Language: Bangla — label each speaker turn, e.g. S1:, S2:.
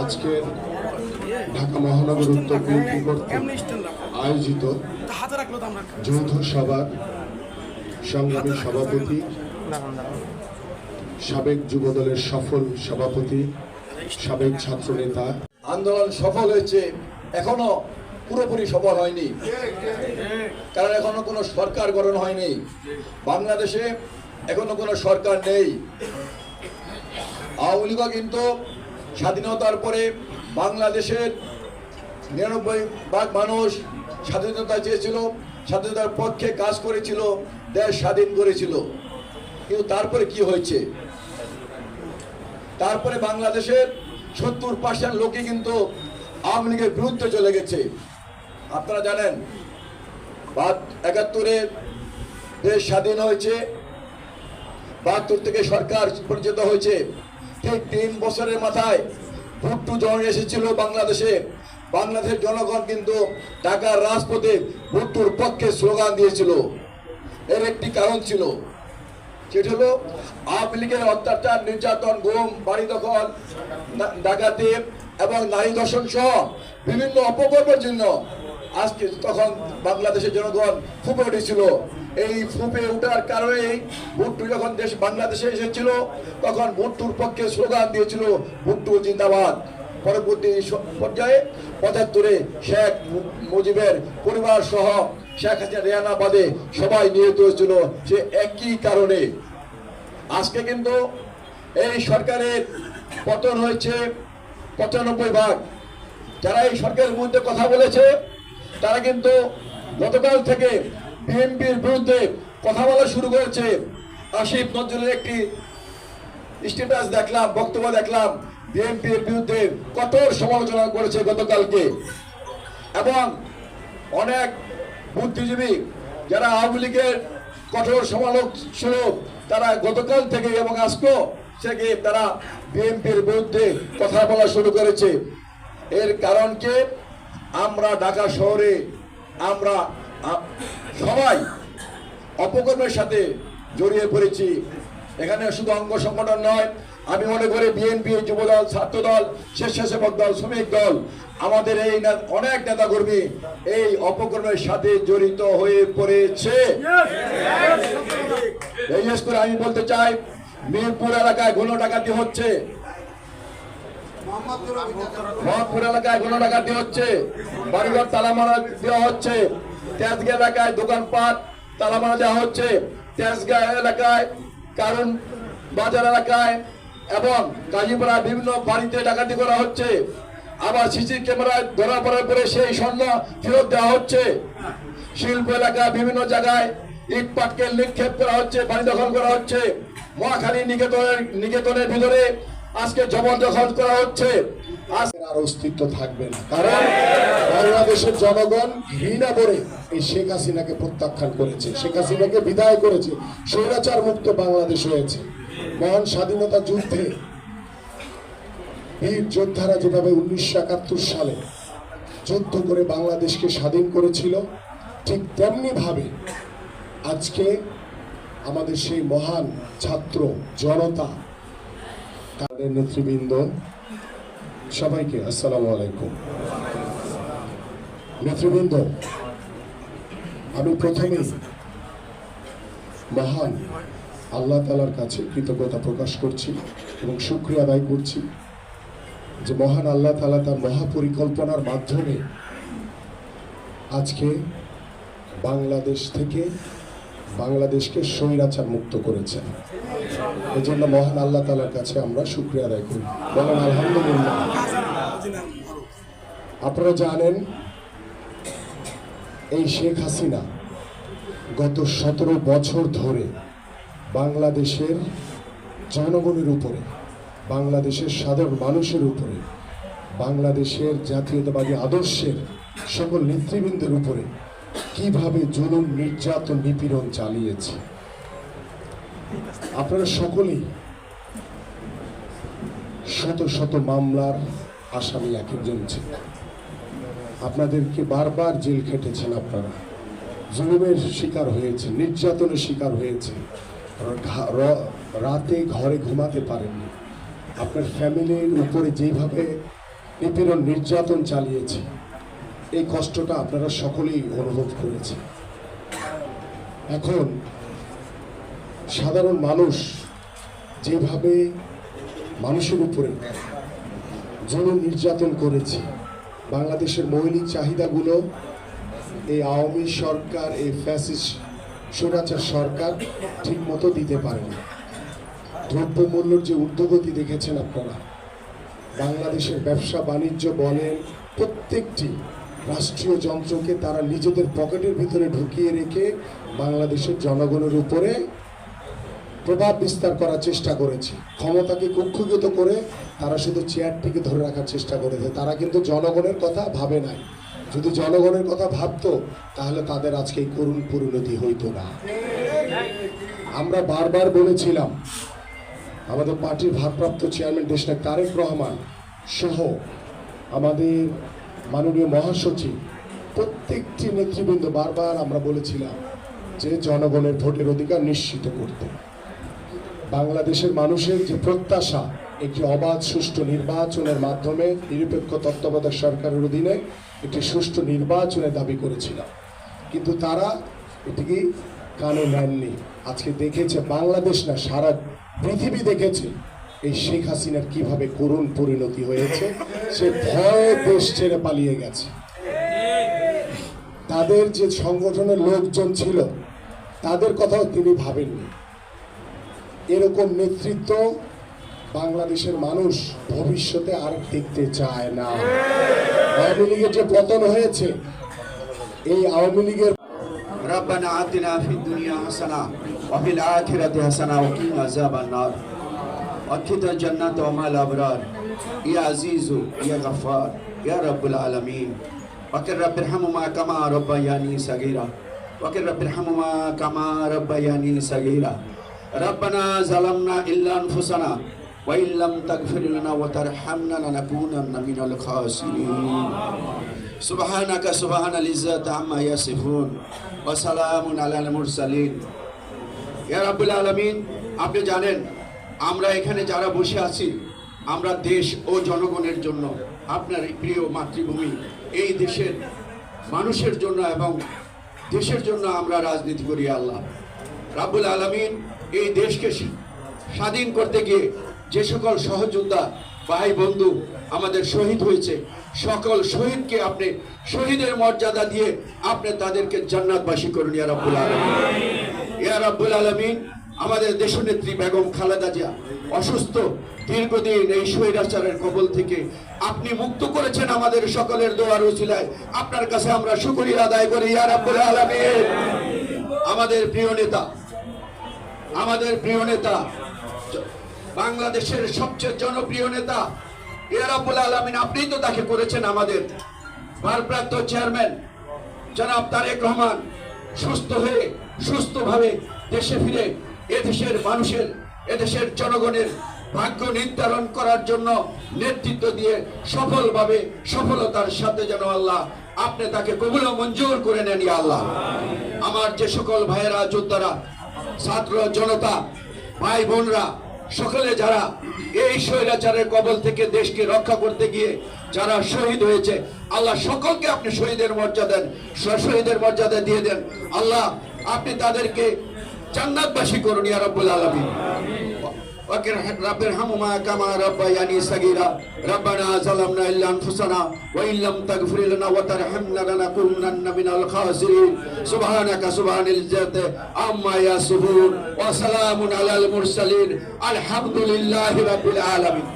S1: আজকের ঢাকা মহানগর উত্তর বিএনপি কর্তৃক আয়োজিত যৌথ সভার সংগ্রামী সভাপতি, সাবেক যুবদলের সফল সভাপতি, সাবেক ছাত্রনেতা।
S2: আন্দোলন সফল হয়েছে, এখনো পুরোপুরি সফল হয়নি, কারণ এখনো কোনো সরকার গঠন হয়নি। বাংলাদেশে এখনো কোনো সরকার নেই। আওয়ামী লীগ কিন্তু স্বাধীনতার পরে বাংলাদেশের ৯৯% মানুষ স্বাধীনতা চেয়েছিল, স্বাধীনতার পক্ষে কাজ করেছিল, দেশ স্বাধীন করেছিল। কিন্তু তারপরে কি হয়েছে? তারপরে বাংলাদেশের ৭০% লোকই কিন্তু আওয়ামী লীগের বিরুদ্ধে চলে গেছে। আপনারা জানেন ৭১-এ দেশ স্বাধীন হয়েছে, ৭২ থেকে সরকার পরিচিত হয়েছে। ঠিক ৩ বছরের মাথায় ভুট্টো যখন এসেছিল বাংলাদেশে, বাংলাদেশের জনগণ কিন্তু ঢাকার রাজপথে ভুট্টোর পক্ষে স্লোগান দিয়েছিল। এর একটি কারণ ছিল, সেটা হলো আওয়ামী লীগের অত্যাচার, নির্যাতন, গুম, বাড়ি দখল, ডাকাতি এবং নারী ধর্ষণ সহ বিভিন্ন অপকর্মের জন্য আজকে তখন বাংলাদেশের জনগণ ফুঁপে উঠেছিল। এই ফুঁপে ওঠার কারণেই ভুট্টো যখন বাংলাদেশে এসেছিল তখন ভুট্টোর পক্ষে স্লোগান দিয়েছিল, ভুট্টো জিন্দাবাদ। পরবর্তী পর্যায়ে ৭৫-এ শেখ মুজিবের পরিবার সহ শেখ হাসিনা রেহানা বাদে সবাই নিহত হয়েছিল সে একই কারণে। আজকে কিন্তু এই সরকারের পতন হয়েছে ৯৫%। যারা এই সরকারের বিরুদ্ধে কথা বলেছে তারা কিন্তু গতকাল থেকে বিএনপির বিরুদ্ধে কথা বলা শুরু করেছে। আসিফ নজরুলের একটি স্ট্যাটাস দেখলাম, বক্তব্য দেখলাম, বিএনপির বিরুদ্ধে কঠোর সমালোচনা করেছে গতকালকে। এবং অনেক বুদ্ধিজীবী যারা আওয়ামী লীগের কঠোর সমালোচক তারা গতকাল থেকে এবং আজকেও থেকে তারা বিএনপির বিরুদ্ধে কথা বলা শুরু করেছে। এর কারণকে আমরা ঢাকা শহরে আমরা সবাই অপকর্মের সাথে জড়িয়ে পড়েছি। এখানে শুধু অঙ্গ সংগঠন নয়, আমি মনে করি বিএনপি, যুবদল, ছাত্রদল, স্বেচ্ছাসেবক দল, শ্রমিক দল, আমাদের এই অনেক নেতাকর্মী এই অপকর্মের সাথে জড়িত হয়ে পড়েছে। বিশেষ করে আমি বলতে চাই, মিরপুর এলাকায় গণ ডাকাতি হচ্ছে, মোহাম্মদপুর এলাকায় গণ ডাকাতি হচ্ছে, বাড়িঘর তালামারা দেওয়া হচ্ছে, তেজগাঁ এলাকায় দোকানপাট তালামারা দেওয়া হচ্ছে, তেজগাঁ এলাকায় কারণ বাজার এলাকায় এবং কাজীপাড়া বিভিন্ন বাড়িতে ডাকাতি করা হচ্ছে। আবার সিসি ক্যামেরায় ধরা পড়ার পরে সেই স্বর্ণ ফেরত দেওয়া হচ্ছে। শিল্প এলাকায় বিভিন্ন জায়গায় ইট পাটকেল নিক্ষেপ করা হচ্ছে, বাড়ি দখল করা হচ্ছে। মহাখালী নিকেতনের ভিতরে আজকে জবরদখল করা হচ্ছে।
S1: আর অস্তিত্ব থাকবে না, কারণ বাংলাদেশের জনগণ ঘৃণা করে এই শেখ হাসিনাকে প্রত্যাখ্যান করেছে, শেখ হাসিনাকে বিদায় করেছে। স্বৈরাচার মুক্ত বাংলাদেশ হয়েছে। মহান স্বাধীনতা যুদ্ধে বীর যোদ্ধারা যেভাবে ১৯৭১ সালে যুদ্ধ করে বাংলাদেশকে স্বাধীন করেছিল, ঠিক তেমনি ভাবে আজকে আমাদের সেই মহান ছাত্র জনতা, তাদের নেতৃবৃন্দ, সবাইকে আসসালামু আলাইকুম। নেতৃবৃন্দ, আমি প্রথমে মহান আল্লাহ তাআলার কাছে কৃতজ্ঞতা প্রকাশ করছি এবং শুকরিয়া আদায় করছি যে মহান আল্লাহ তাআলা তার মহাপরিকল্পনার মাধ্যমে আজকে বাংলাদেশ থেকে বাংলাদেশকে স্বৈরাচার মুক্ত করেছেন। এজন্য মহান আল্লাহ তাআলার কাছে আমরা শুকরিয়া আদায় করি, বলেন আলহামদুলিল্লাহ। আপনারা জানেন এই শেখ হাসিনা গত ১৭ বছর ধরে বাংলাদেশের জনগণের উপরে, বাংলাদেশের সাধারণ মানুষের উপরে, বাংলাদেশের জাতীয়তাবাদী আদর্শের সকল নেতৃবৃন্দের উপরে কিভাবে জুলুম, নির্যাতন, নিপীড়ন চালিয়েছে। আপনারা সকলেই শত শত মামলার আসামি এক একজন ছিল। আপনাদেরকে বারবার জেল খেটেছেন, আপনারা জুলুমের শিকার হয়েছে, নির্যাতনের শিকার হয়েছে, রাতে ঘরে ঘুমাতে পারেননি। আপনার ফ্যামিলির উপরে যেভাবে নিপীড়ন নির্যাতন চালিয়েছে। এই কষ্টটা আপনারা সকলেই অনুভব করেছেন। এখন সাধারণ মানুষ যেভাবে মানুষের উপরে জুলুম নির্যাতন করেছে, বাংলাদেশের মৌলিক চাহিদাগুলো এই আওয়ামী সরকার, এই ফ্যাসিস্ট স্বৈরাচার সরকার ঠিক মতো দিতে পারেনি। দ্রব্যমূল্যের যে ঊর্ধ্বগতি দেখেছেন আপনারা, বাংলাদেশের ব্যবসা বাণিজ্য বলেন, প্রত্যেকটি রাষ্ট্রীয় যন্ত্রকে তারা নিজেদের পকেটের ভিতরে ঢুকিয়ে রেখে বাংলাদেশের জনগণের উপরে প্রভাব বিস্তার করার চেষ্টা করেছে। ক্ষমতাকে কুক্ষিগত করে তারা শুধু চেয়ারটিকে ধরে রাখার চেষ্টা করেছে। তারা কিন্তু জনগণের কথা ভাবে নাই। যদি জনগণের কথা ভাবতো তাহলে তাদের আজকে এই করুণ পরিণতি হইতো না। আমরা বারবার বলেছিলাম, আমাদের পার্টির ভারপ্রাপ্ত চেয়ারম্যান দেশনায়ক তারেক রহমান সহ আমাদের মাননীয় মহাসচিব, প্রত্যেকটি নেতৃবৃন্দ বারবার আমরা বলেছিলাম যে জনগণের ভোটের অধিকার নিশ্চিত করতে। বাংলাদেশের মানুষের যে প্রত্যাশা, একটি অবাধ সুষ্ঠু নির্বাচনের মাধ্যমে নিরপেক্ষ তত্ত্বাবধায়ক সরকারের অধীনে একটি সুষ্ঠু নির্বাচনের দাবি করেছিলাম, কিন্তু তারা এটিকে কানে নেননি। আজকে দেখেছে বাংলাদেশ না, সারা পৃথিবী দেখেছে এই শেখ হাসিনার কিভাবে করুণ পরিণতি হয়েছে। সে ভয়ে দেশ ছেড়ে পালিয়ে গেছে। তাদের যে সংগঠনের লোকজন ছিল তাদের কথাও তিনি ভাবেননি। এরকম নেতৃত্ব বাংলাদেশের মানুষ ভবিষ্যতে আর দেখতে চায় না। আওয়ামী লীগের যে পতন হয়েছে, এই আওয়ামী লীগের
S3: ربنا آتنا في الدنيا حسنة وفي الآخرة حسنة وقنا عذاب النار وادخلنا الجنة ومع الأبرار يا عزيز يا غفار يا رب العالمين وقل رب ارحمهما كما ربياني صغيرا وقل رب ارحمهما كما ربياني صغيرا ربنا ظلمنا إلا أنفسنا وإن لم تغفر لنا وترحمنا لنكونن من الخاسرين سبحانك سبحان العزة عما يصفون وسلام على المرسلين ইয়া রাব্বুল আলামিন। আপনি জানেন আমরা এখানে যারা বসে আছি, আমরা দেশ ও জনগণের জন্য, আপনার এই প্রিয় মাতৃভূমি এই দেশের মানুষের জন্য এবং দেশের জন্য আমরা রাজনীতি করি। আল্লাহ রাব্বুল আলামিন এই দেশকে স্বাধীন করতে গিয়ে যে সকল সহযোদ্ধা ভাই বন্ধু আমাদের শহীদ হয়েছে, সকল শহীদকে আপনি শহীদের মর্যাদা দিয়ে আপনি তাদেরকে জান্নাতবাসী করুন ইয়া রাব্বুল আলামিন। ইয়া রাব্বুল আলামিন, আমাদের দেশনেত্রী বেগম খালেদা জিয়া অসুস্থ, দীর্ঘদিন এই স্বৈরাচারের কবল থেকে আপনি মুক্ত করেছেন। আমাদের সকলের দোয়ার উসিলায় আপনার কাছে আমরা শুকরিয়া আদায় করি ইয়া রাব্বুল আলামিন। আমাদের প্রিয় নেতা বাংলাদেশের সবচেয়ে জনপ্রিয় নেতা ইয়া রাব্বুল আলামিন, আপনিই তো তাকে করেছেন আমাদের ভারপ্রাপ্ত চেয়ারম্যান জনাব তারেক রহমান সুস্থ হয়ে সুস্থভাবে দেশে ফিরে এদেশের মানুষের, এদেশের জনগণের ভাগ্য নির্ধারণ করার জন্য নেতৃত্ব দিয়ে সফলভাবে সফলতার সাথে যেন আল্লাহ আপনি তাকে কবুল ও মঞ্জুর করে নেন ইয়া আল্লাহ। আমার যে সকল ভাইয়েরা, যোদ্ধারা, ছাত্র জনতা, ভাই বোনরা, সকলে যারা এই স্বৈরাচারের কবল থেকে দেশকে রক্ষা করতে গিয়ে যারা শহীদ হয়েছে, আল্লাহ সকলকে আপনি শহীদের মর্যাদা দিয়ে দেন। আল্লাহ আপনি তাদেরকে জান্নাতবাসী করুন ইয়া রাব্বুল আলামিন। رب ارحمهما كما ربياني صغيرا ربنا ظلمنا إلا أنفسنا وإن لم تغفر لنا وترحمنا لنكونن من الخاسرين سبحانك سبحان العزة عما يصفون وسلام على المرسلين الحمد لله رب العالمين.